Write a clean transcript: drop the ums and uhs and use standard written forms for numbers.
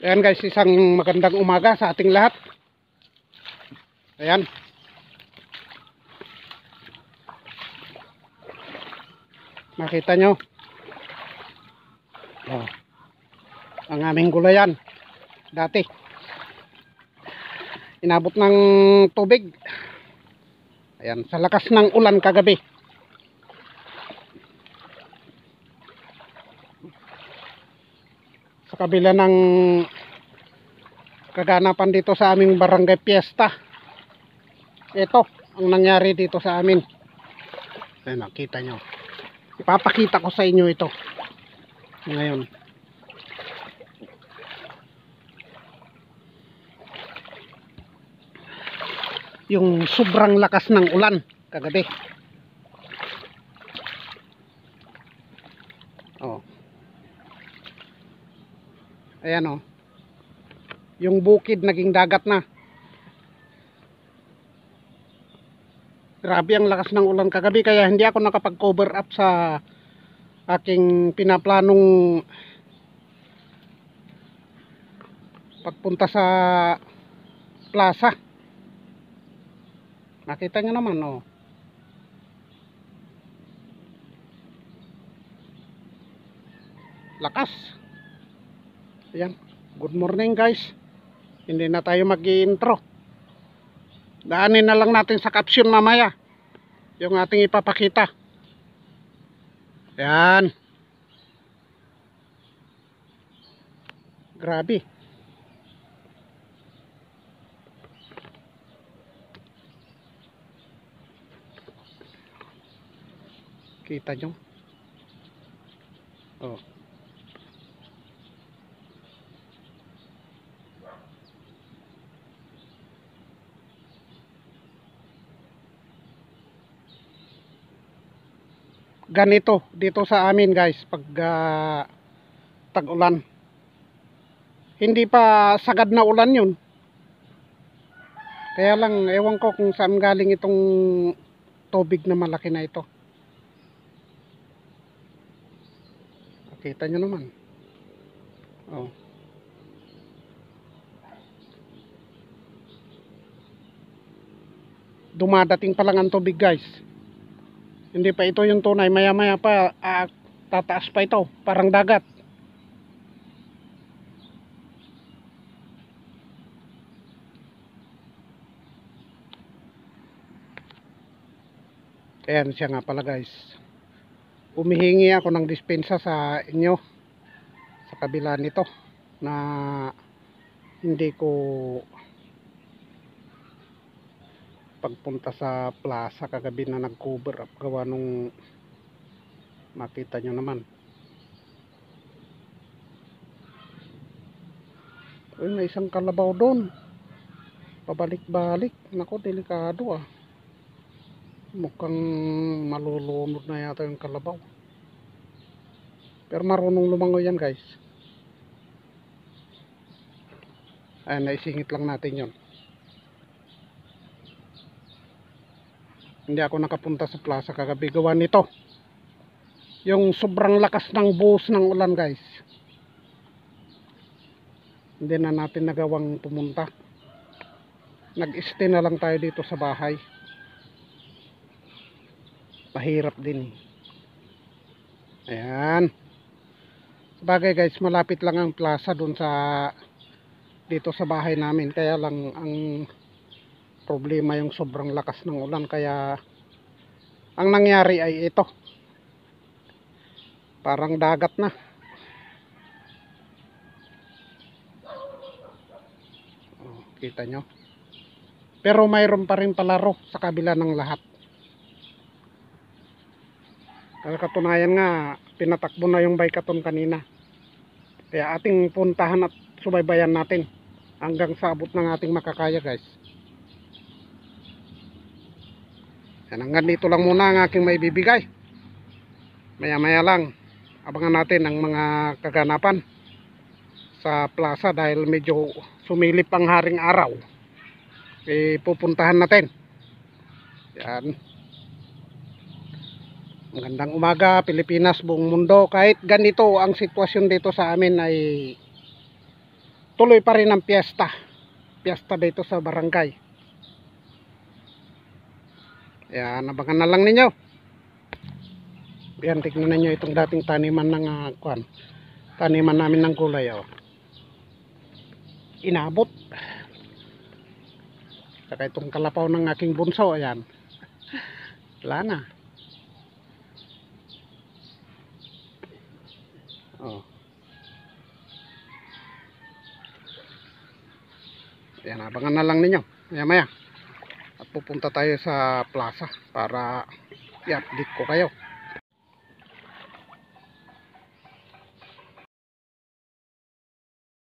Ayan guys, isang magandang umaga sa ating lahat. Ayan. Nakita nyo. Oh, ang aming gulayan. Dati. Inabot ng tubig. Ayan, sa lakas ng ulan kagabi. Sa kabila ng kaganapan dito sa aming barangay fiesta. Ito ang nangyari dito sa amin. Ayan, nakita nyo. Ipapakita ko sa inyo ito ngayon. Yung sobrang lakas ng ulan kagabi. Oh. Ayan oh. Yung bukid naging dagat na. Grabe ang lakas ng ulan kagabi, kaya hindi ako nakapag-cover up sa aking pinaplanong pagpunta sa plaza. Nakita nyo naman oh. Lakas. Ayan. Good morning guys. Hindi na tayo mag-i-intro. Daanin na lang natin sa caption mamaya yung ating ipapakita. Ayan. Grabe. Kita nyo? Oh. Ganito dito sa amin guys pag tag-ulan. Hindi pa sagad na ulan yun. Kaya lang ewan ko kung saan galing itong tubig na malaki na ito. Kita nyo naman. Oh. Dumadating pa lang ang tubig guys. Hindi pa ito yung tunay, maya maya pa tataas pa ito, parang dagat. Ayan siya nga pala guys. Humihingi ako ng dispensa sa inyo sa kabila nito na hindi ko pagpunta sa plaza kagabi na nag-cover up gawa nung makita nyo naman. Uy, may isang kalabaw doon. Pabalik-balik. Nako, delikado ah. Mukhang malulunod na yata yung kalabaw. Pero marunong lumangoy yan guys. Ayan, naisingit lang natin yon. Hindi ako nakapunta sa plaza kagabi gawa nito. Yung sobrang lakas ng buhos ng ulan guys. Hindi na natin nagawang pumunta. Nag-stay na lang tayo dito sa bahay. Mahirap din. Ayan. Sabagay guys, malapit lang ang plaza dun sa dito sa bahay namin. Kaya lang ang problema yung sobrang lakas ng ulan, kaya ang nangyari ay ito, parang dagat na. Oh, kita nyo, pero mayroon pa rin palaro sa kabila ng lahat. Katunayan nga, pinatakbo na yung Baykaton kanina, kaya ating puntahan at subaybayan natin hanggang sa abot ng ating makakaya guys. Hanggang dito lang muna ang aking maibibigay. Maya maya lang abangan natin ang mga kaganapan sa plaza dahil medyo sumilip ang haring araw. Pupuntahan natin. Yan. Magandang umaga Pilipinas, buong mundo. Kahit ganito ang sitwasyon dito sa amin ay tuloy pa rin ang piyesta. Piyesta dito sa barangay. Yan, abangan na lang ninyo. Yan, tignan ninyo itong dating taniman ng taniman namin ng gulay. Oh. Inabot. Saka itong kalapaw ng aking bunso. Ayan. Wala na. Oh. Yan, abangan na lang ninyo. Maya maya. At pupunta tayo sa plaza para i-update ko kayo.